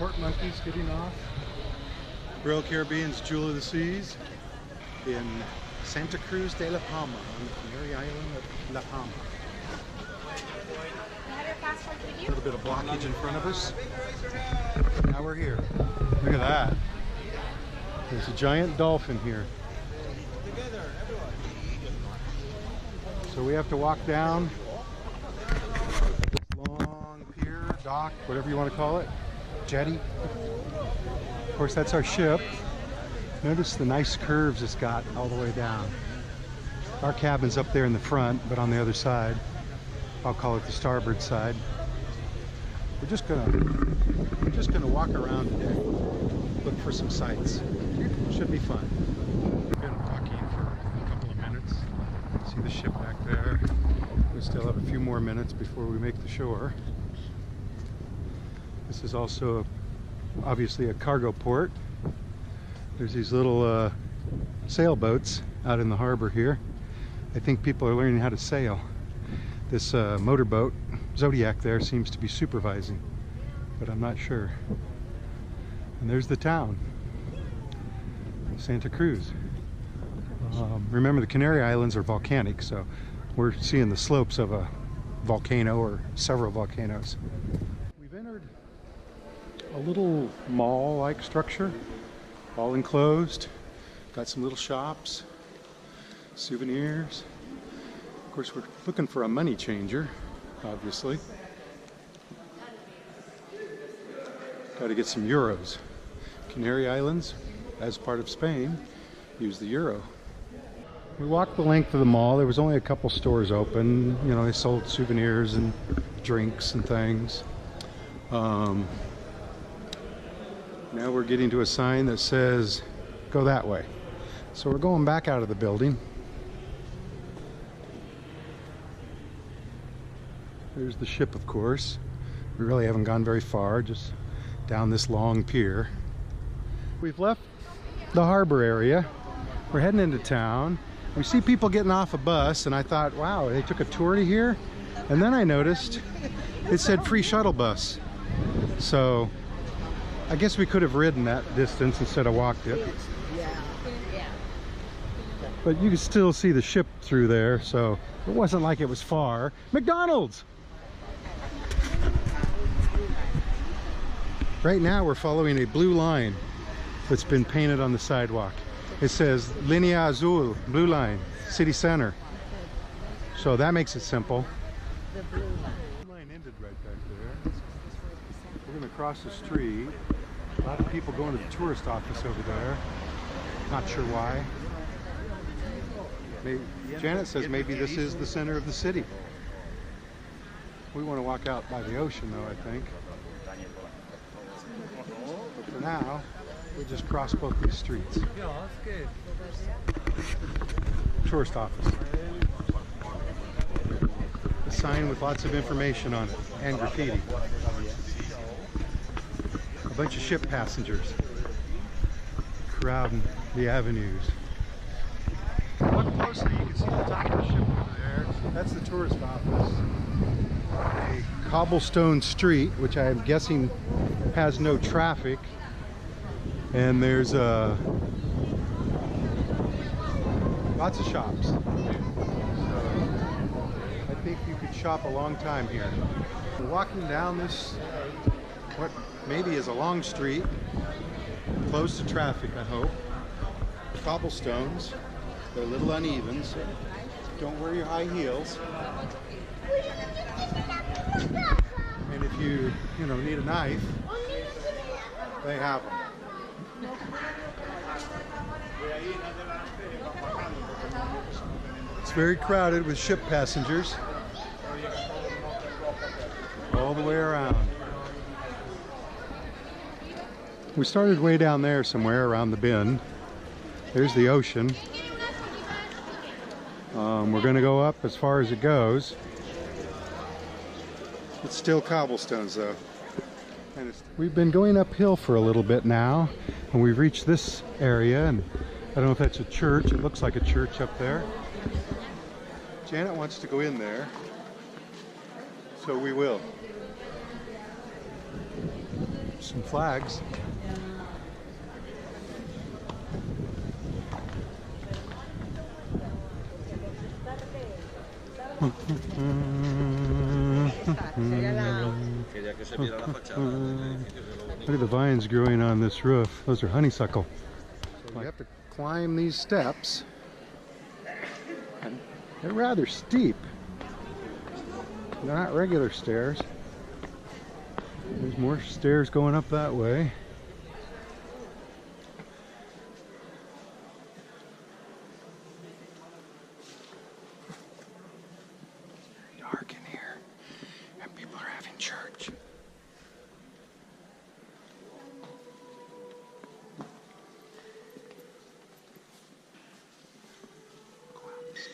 Port monkeys getting off. Royal Caribbean's Jewel of the Seas in Santa Cruz de la Palma on the Canary Island of La Palma. A little bit of blockage in front of us. Now we're here. Look at that. There's a giant dolphin here. So we have to walk down this long pier, dock, whatever you want to call it, jetty. Of course, that's our ship. Notice the nice curves it's got all the way down. Our cabin's up there in the front, but on the other side, I'll call it the starboard side. We're just gonna walk around today, look for some sights. Should be fun. We've been walking for a couple of minutes. See the ship back there. We still have a few more minutes before we make the shore. This is also obviously a cargo port. There's these little sailboats out in the harbor here. I think people are learning how to sail. This motorboat, Zodiac there, seems to be supervising, but I'm not sure. And there's the town, Santa Cruz. Remember, the Canary Islands are volcanic, so we're seeing the slopes of a volcano or several volcanoes. We've entered a little mall-like structure, all enclosed. Got some little shops, souvenirs. Of course, we're looking for a money changer, obviously. Got to get some euros. Canary Islands, as part of Spain, use the euro. We walked the length of the mall. There was only a couple stores open. You know, they sold souvenirs and drinks and things. Now we're getting to a sign that says, go that way. So we're going back out of the building. There's the ship, of course. We really haven't gone very far, just down this long pier. We've left the harbor area. We're heading into town. We see people getting off a bus, and I thought, wow, they took a tour to here? And then I noticed it said free shuttle bus. So I guess we could have ridden that distance instead of walked it. But you can still see the ship through there, so it wasn't like it was far. McDonald's! Right now we're following a blue line that's been painted on the sidewalk. It says Linea Azul, blue line, city center. So that makes it simple. The blue line ended right back there. We're going to cross the street. A lot of people going to the tourist office over there. Not sure why. Maybe, Janet says maybe this is the center of the city. We want to walk out by the ocean though, I think. But for now, we just cross both these streets. Tourist office. A sign with lots of information on it and graffiti. A bunch of ship passengers crowding the avenues. Look closely, you can see the top of the ship over there. That's the tourist office. A cobblestone street, which I'm guessing has no traffic. And there's lots of shops. So I think you could shop a long time here. We're walking down this, what maybe is a long street, close to traffic, I hope. Cobblestones. They're a little uneven, so don't wear your high heels. And if you need a knife, they have them. It's very crowded with ship passengers all the way around. We started way down there somewhere around the bend. There's the ocean. We're going to go up as far as it goes. It's still cobblestones though. And we've been going uphill for a little bit now, and we've reached this area, and I don't know if that's a church. It looks like a church up there. Janet wants to go in there, so we will. some flags. Look at the vines growing on this roof. Those are honeysuckle. So you have to climb these steps. And they're rather steep. They're not regular stairs. There's more stairs going up that way. It's very dark in here, and people are having church. Go out this door.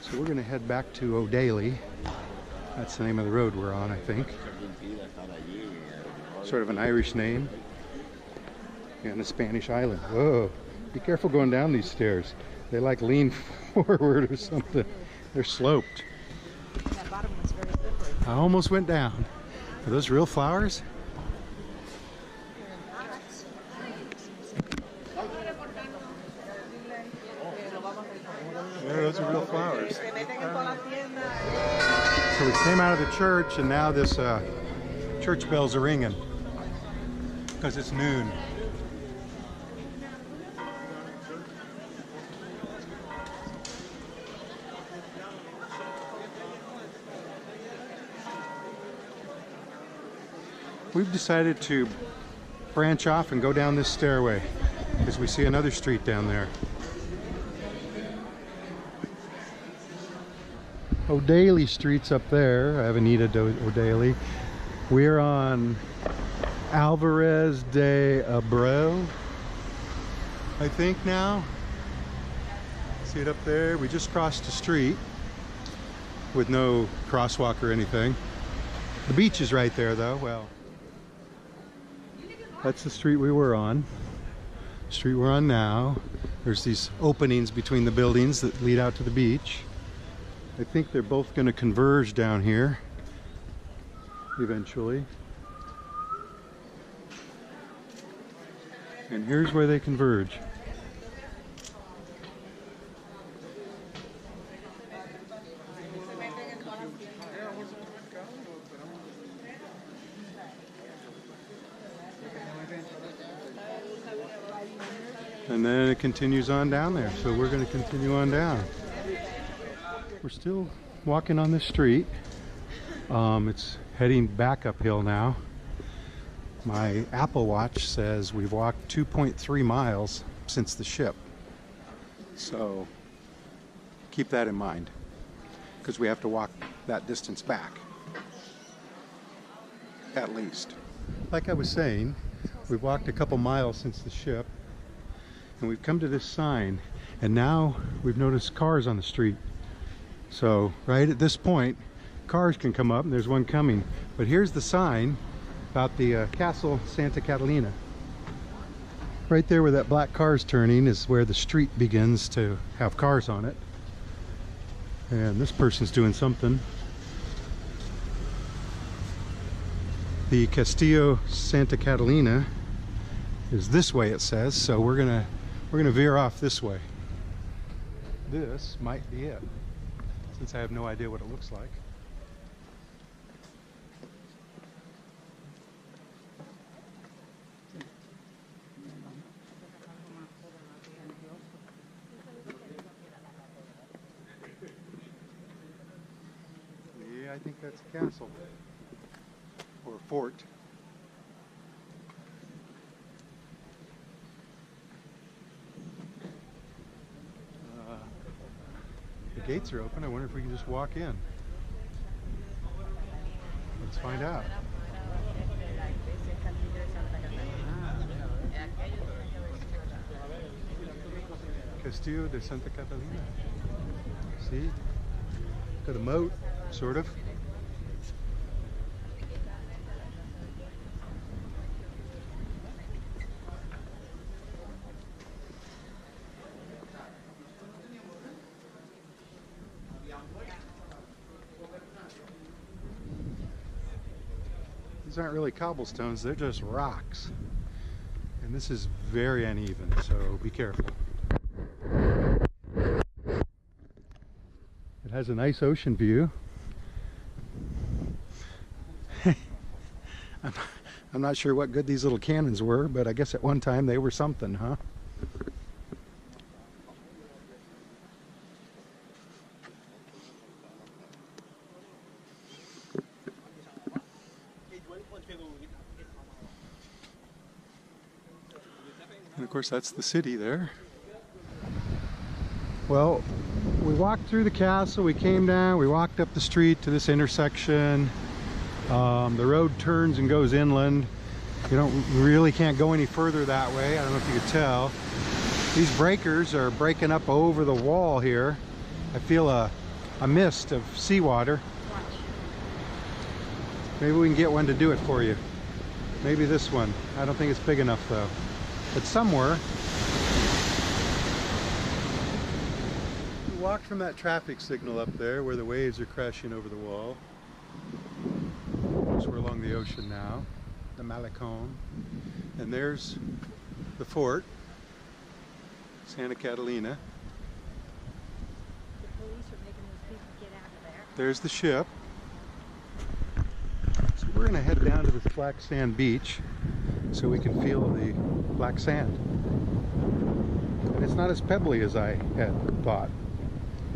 So we're going to head back to O'Daly. That's the name of the road we're on, I think. Sort of an Irish name. And a Spanish island. Whoa, be careful going down these stairs. They like lean forward or something. They're sloped. That bottom one's very slippery. I almost went down. Are those real flowers? Yeah, those are real flowers. So we came out of the church, and now this church bells are ringing because it's noon. We've decided to branch off and go down this stairway because we see another street down there. O'Daly Street's up there, Avenida O'Daly. We're on Alvarez de Abreu, I think now. See it up there? We just crossed the street with no crosswalk or anything. The beach is right there though. Well, that's the street we were on. The street we're on now. There's these openings between the buildings that lead out to the beach. I think they're both going to converge down here eventually. And here's where they converge. And then it continues on down there. So we're going to continue on down. We're still walking on this street. It's heading back uphill now. My Apple Watch says we've walked 2.3 miles since the ship. So keep that in mind, because we have to walk that distance back, at least. Like I was saying, we've walked a couple miles since the ship, and we've come to this sign, and now we've noticed cars on the street. So right at this point, cars can come up, and there's one coming. But here's the sign about the Castle Santa Catalina. Right there where that black car's turning is where the street begins to have cars on it. And this person's doing something. The Castillo Santa Catalina is this way, it says, so we're gonna veer off this way. This might be it, since I have no idea what it looks like. Yeah, I think that's a castle or a fort. The gates are open. I wonder if we can just walk in. Let's find out. Castillo de Santa Catalina. See? Got a moat, sort of. These aren't really cobblestones, they're just rocks. And this is very uneven, so be careful. It has a nice ocean view. I'm not sure what good these little cannons were, but I guess at one time they were something, huh? And of course that's the city there. Well, we walked through the castle, we came down, we walked up the street to this intersection. The road turns and goes inland. You really can't go any further that way. I don't know if you could tell. These breakers are breaking up over the wall here. I feel a mist of seawater. Maybe we can get one to do it for you. Maybe this one. I don't think it's big enough though. But somewhere. We walked from that traffic signal up there where the waves are crashing over the wall. We're along the ocean now, the Balcone, and there's the fort, Santa Catalina. The police are making those people get out of there. There's the ship. So we're going to head down to this black sand beach so we can feel the black sand. And it's not as pebbly as I had thought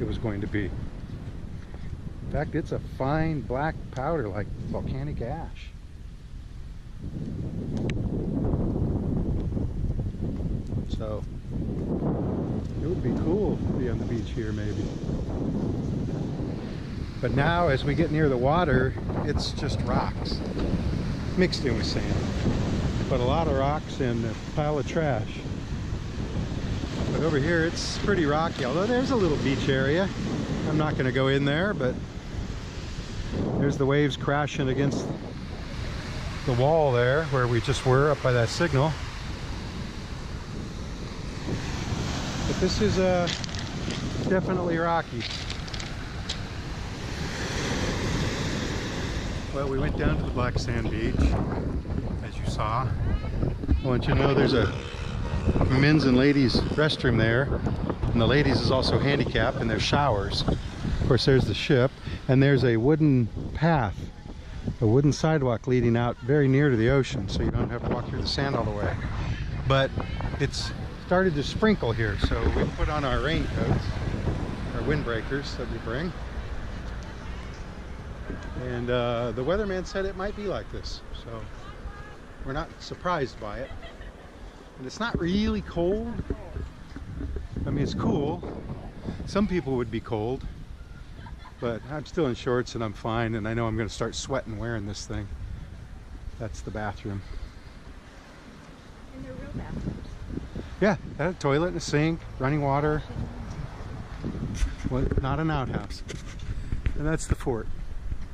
it was going to be. In fact, it's a fine black powder like volcanic ash. So it would be cool to be on the beach here maybe. But now as we get near the water, it's just rocks mixed in with sand. But a lot of rocks and a pile of trash. But over here it's pretty rocky, although there's a little beach area. I'm not going to go in there, but there's the waves crashing against the wall there where we just were up by that signal. But this is definitely rocky. Well, we went down to the black sand beach, as you saw. I want you to know there's a men's and ladies restroom there, and the ladies is also handicapped, and there's showers. Of course, there's the ship, and there's a wooden path, a wooden sidewalk leading out very near to the ocean, so you don't have to walk through the sand all the way. But it's started to sprinkle here, so we put on our raincoats, our windbreakers that we bring. And the weatherman said it might be like this, so we're not surprised by it. And it's not really cold. I mean, it's cool. Some people would be cold, but I'm still in shorts and I'm fine, and I know I'm going to start sweating wearing this thing. That's the bathroom. And they're real bathrooms. Yeah, a toilet and a sink, running water. Well, not an outhouse. And that's the fort.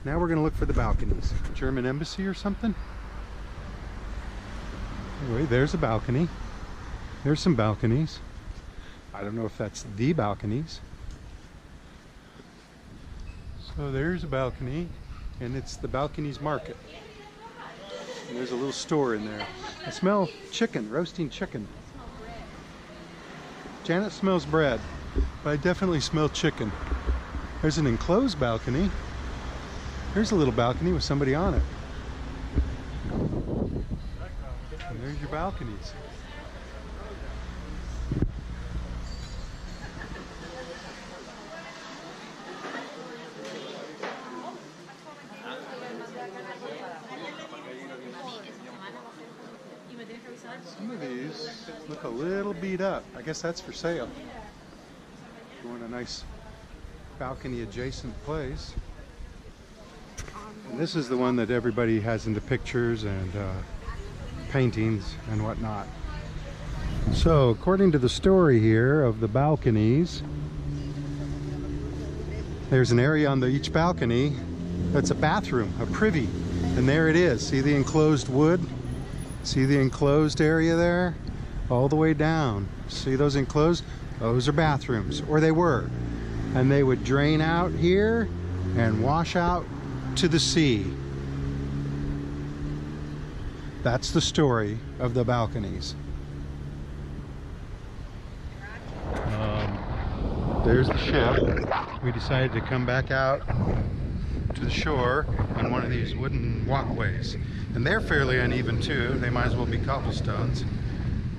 Now we're going to look for the balconies. German embassy or something? Anyway, there's a balcony. There's some balconies. I don't know if that's the balconies. So there's a balcony, and it's the Balconies market. And there's a little store in there. I smell chicken, roasting chicken. Janet smells bread, but I definitely smell chicken. There's an enclosed balcony. There's a little balcony with somebody on it. And there's your balconies. Some of these look a little beat up. I guess that's for sale. If you want a nice balcony adjacent place. And this is the one that everybody has in the pictures and paintings and whatnot. So according to the story here of the balconies, there's an area on each balcony that's a bathroom, a privy, and there it is. See the enclosed wood? See the enclosed area there? All the way down. See those enclosed? Those are bathrooms, or they were. And they would drain out here and wash out to the sea. That's the story of the Balconies. There's the ship. We decided to come back out to the shore on one of these wooden walkways. And they're fairly uneven too. They might as well be cobblestones.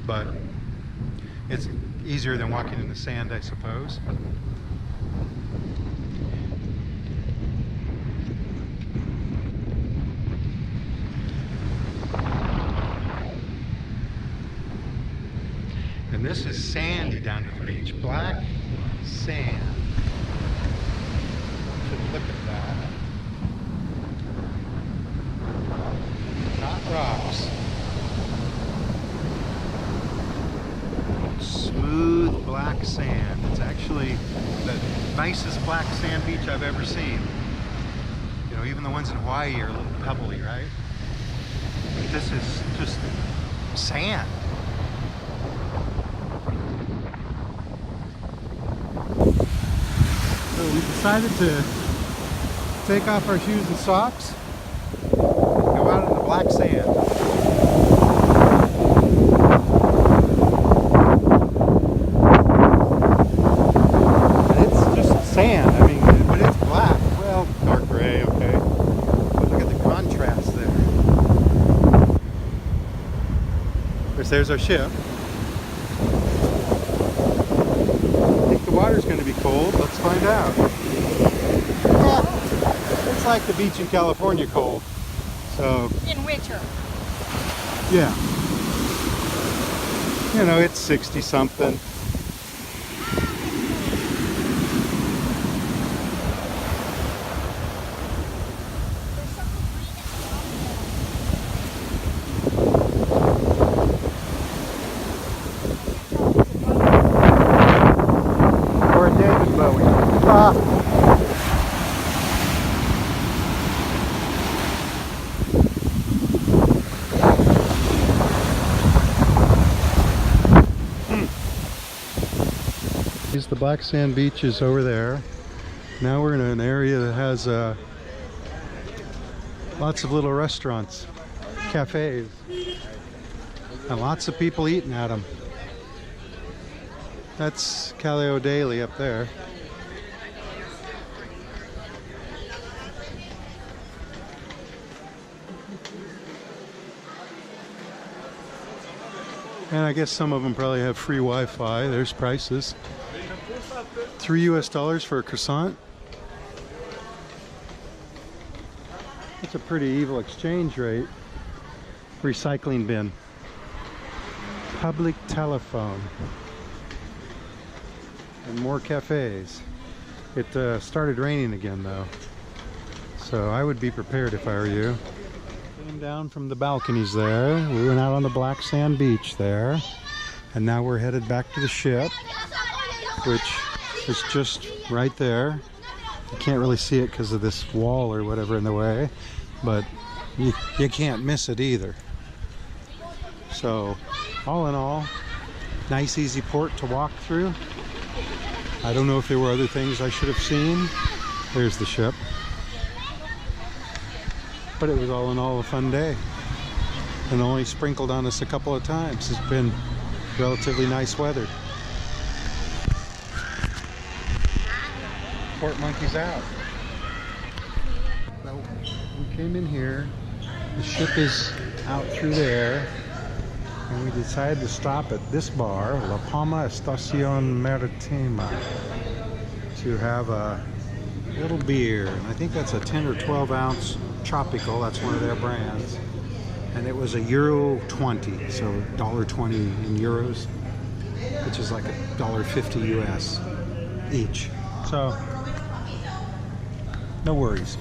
But it's easier than walking in the sand, I suppose. And this is sandy down to the beach. Black sand. Should look at that. Not rocks. Smooth black sand. It's actually the nicest black sand beach I've ever seen. You know, even the ones in Hawaii are a little pebbly, right? But this is just sand. So we decided to take off our shoes and socks, go out in the black sand. And it's just sand, I mean, but it's black. Well, dark gray, okay. But look at the contrast there. Of course, there's our ship. Water's going to be cold. Let's find out. It's like the beach in California cold. So In winter. yeah, you know, it's 60 something. The black sand beach is over there. Now we're in an area that has lots of little restaurants, cafes, and lots of people eating at them. That's Calle O'Daly up there. And I guess some of them probably have free Wi-Fi. There's prices. $3 US for a croissant. That's a pretty evil exchange rate. Recycling bin. Public telephone. And more cafes. It started raining again though. So I would be prepared if I were you. Came down from the balconies there. We went out on the black sand beach there. And now we're headed back to the ship, which is just right there. You can't really see it because of this wall or whatever in the way, but you can't miss it either. So all in all, nice easy port to walk through. I don't know if there were other things I should have seen. There's the ship. But it was all in all a fun day. And only sprinkled on us a couple of times. It's been relatively nice weather. Port monkey's out. So we came in here. The ship is out through there. And we decided to stop at this bar, La Palma Estación Maritima, to have a little beer. And I think that's a 10 or 12 ounce tropical. That's one of their brands. And it was €1.20, so $1.20 in euros, which is like $1.50 US each. So, no worries.